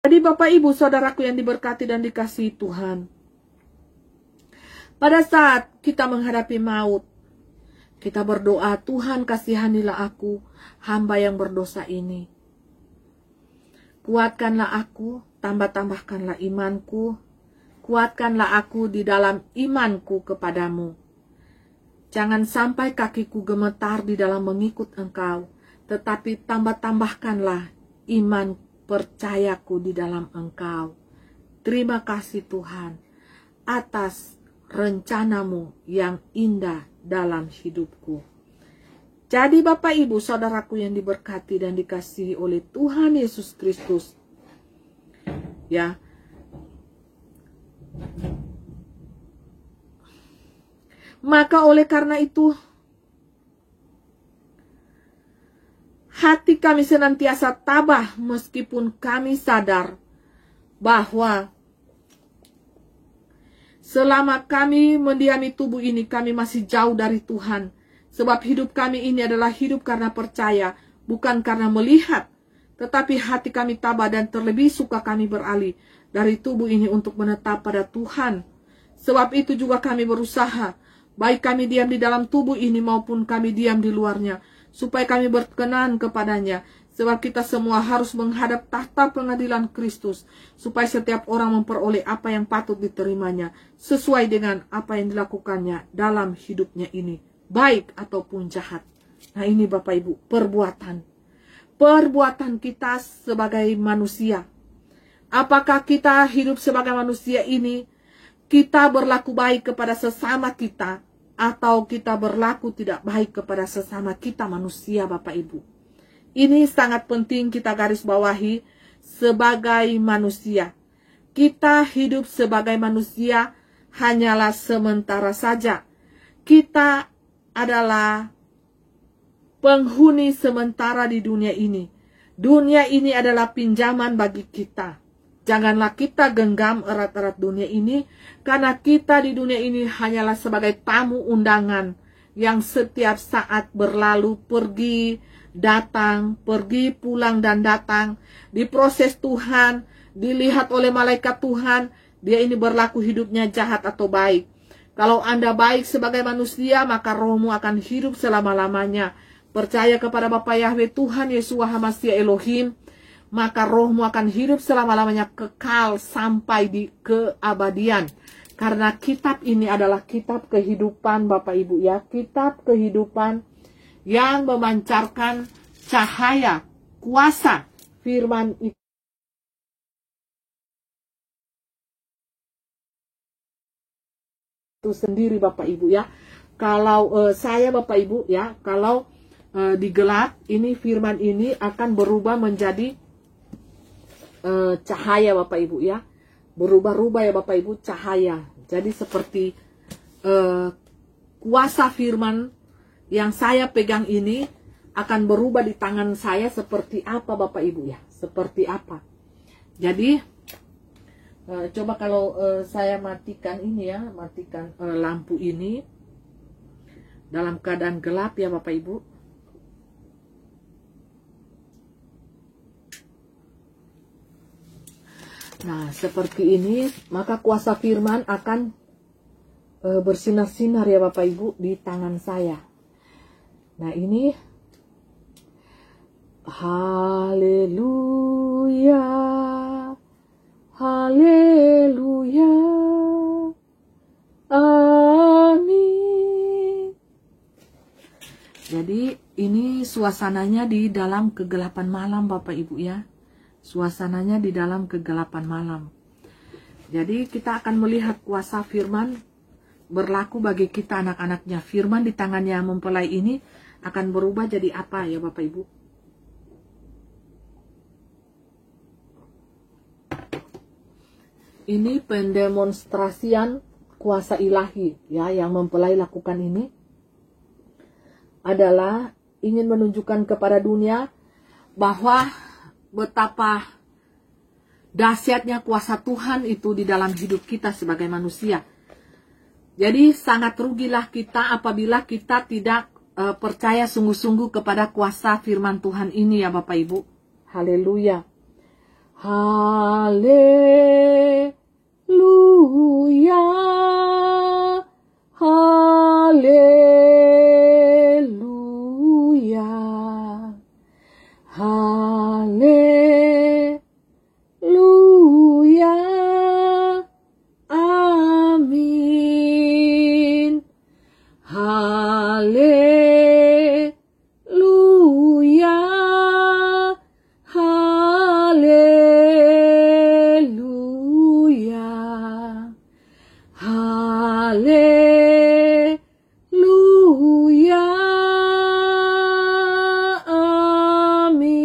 Jadi Bapak Ibu Saudaraku yang diberkati dan dikasihi Tuhan, pada saat kita menghadapi maut, kita berdoa, Tuhan kasihanilah aku, hamba yang berdosa ini. Kuatkanlah aku, tambahkanlah imanku, kuatkanlah aku di dalam imanku kepadamu. Jangan sampai kakiku gemetar di dalam mengikut Engkau, tetapi tambahkanlah iman percayaku di dalam Engkau. Terima kasih Tuhan atas rencanamu yang indah dalam hidupku. Jadi Bapak Ibu Saudaraku yang diberkati dan dikasihi oleh Tuhan Yesus Kristus, ya, maka oleh karena itu hati kami senantiasa tabah meskipun kami sadar bahwa selama kami mendiami tubuh ini, kami masih jauh dari Tuhan. Sebab hidup kami ini adalah hidup karena percaya, bukan karena melihat. Tetapi hati kami tabah dan terlebih suka kami beralih dari tubuh ini untuk menetap pada Tuhan. Sebab itu juga kami berusaha, baik kami diam di dalam tubuh ini maupun kami diam di luarnya, supaya kami berkenan kepadanya. Sebab kita semua harus menghadap tahta pengadilan Kristus, supaya setiap orang memperoleh apa yang patut diterimanya, sesuai dengan apa yang dilakukannya dalam hidupnya ini, baik ataupun jahat. Nah ini Bapak Ibu, perbuatan kita sebagai manusia. Apakah kita hidup sebagai manusia ini, kita berlaku baik kepada sesama kita, atau kita berlaku tidak baik kepada sesama kita manusia Bapak Ibu. Ini sangat penting kita garis bawahi sebagai manusia. Kita hidup sebagai manusia hanyalah sementara saja. Kita adalah penghuni sementara di dunia ini. Dunia ini adalah pinjaman bagi kita. Janganlah kita genggam erat-erat dunia ini, karena kita di dunia ini hanyalah sebagai tamu undangan yang setiap saat berlalu, pergi, datang, pergi, pulang, dan datang. Diproses Tuhan, dilihat oleh malaikat Tuhan, dia ini berlaku hidupnya jahat atau baik. Kalau Anda baik sebagai manusia, maka rohmu akan hidup selama-lamanya. Percaya kepada Bapa Yahweh Tuhan Yesus HaMashiach Elohim, maka rohmu akan hidup selama-lamanya, kekal sampai di keabadian. Karena kitab ini adalah kitab kehidupan Bapak Ibu ya, kitab kehidupan yang memancarkan cahaya, kuasa firman itu sendiri Bapak Ibu ya. Kalau saya Bapak Ibu ya, kalau digelap, ini firman ini akan berubah menjadi cahaya Bapak Ibu ya. Berubah-ubah ya Bapak Ibu, cahaya. Jadi seperti kuasa firman yang saya pegang ini akan berubah di tangan saya seperti apa Bapak Ibu ya. Seperti apa. Jadi coba kalau saya matikan ini ya, matikan lampu ini dalam keadaan gelap ya Bapak Ibu. Nah seperti ini, maka kuasa firman akan bersinar-sinar ya Bapak Ibu di tangan saya. Nah ini, haleluya, haleluya, amin. Jadi ini suasananya di dalam kegelapan malam Bapak Ibu ya. Suasananya di dalam kegelapan malam. Jadi kita akan melihat kuasa firman berlaku bagi kita anak-anaknya. Firman di tangannya mempelai ini akan berubah jadi apa ya Bapak Ibu? Ini pendemonstrasian kuasa ilahi ya yang mempelai lakukan ini adalah ingin menunjukkan kepada dunia bahwa betapa dahsyatnya kuasa Tuhan itu di dalam hidup kita sebagai manusia. Jadi sangat rugilah kita apabila kita tidak percaya sungguh-sungguh kepada kuasa firman Tuhan ini ya Bapak Ibu. Haleluya. Haleluya, haleluya, haleluya, amin. Haleluya, haleluya, haleluya, amin.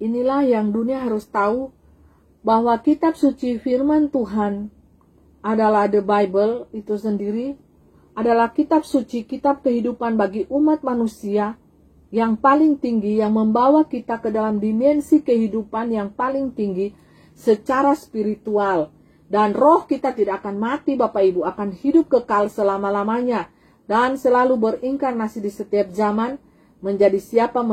Inilah yang dunia harus tahu, bahwa kitab suci firman Tuhan adalah the Bible itu sendiri, adalah kitab suci, kitab kehidupan bagi umat manusia yang paling tinggi, yang membawa kita ke dalam dimensi kehidupan yang paling tinggi secara spiritual. Dan roh kita tidak akan mati, Bapak Ibu, akan hidup kekal selama-lamanya dan selalu berinkarnasi di setiap zaman, menjadi siapa,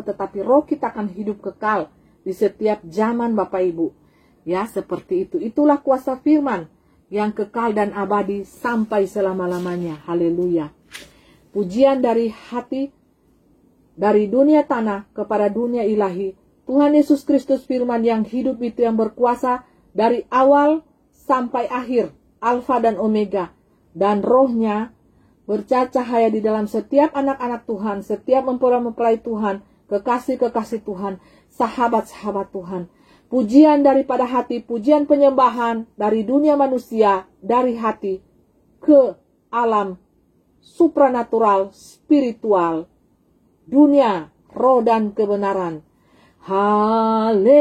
tetapi roh kita akan hidup kekal di setiap zaman, Bapak Ibu. Ya, seperti itu. Itulah kuasa firman yang kekal dan abadi sampai selama-lamanya. Haleluya. Pujian dari hati, dari dunia tanah kepada dunia ilahi. Tuhan Yesus Kristus firman yang hidup itu, yang berkuasa dari awal sampai akhir, Alfa dan Omega. Dan rohnya bercahaya di dalam setiap anak-anak Tuhan, setiap mempelai Tuhan, kekasih-kekasih Tuhan, sahabat-sahabat Tuhan. Pujian daripada hati, pujian penyembahan dari dunia manusia, dari hati ke alam supranatural, spiritual, dunia, roh dan kebenaran. Haleluya.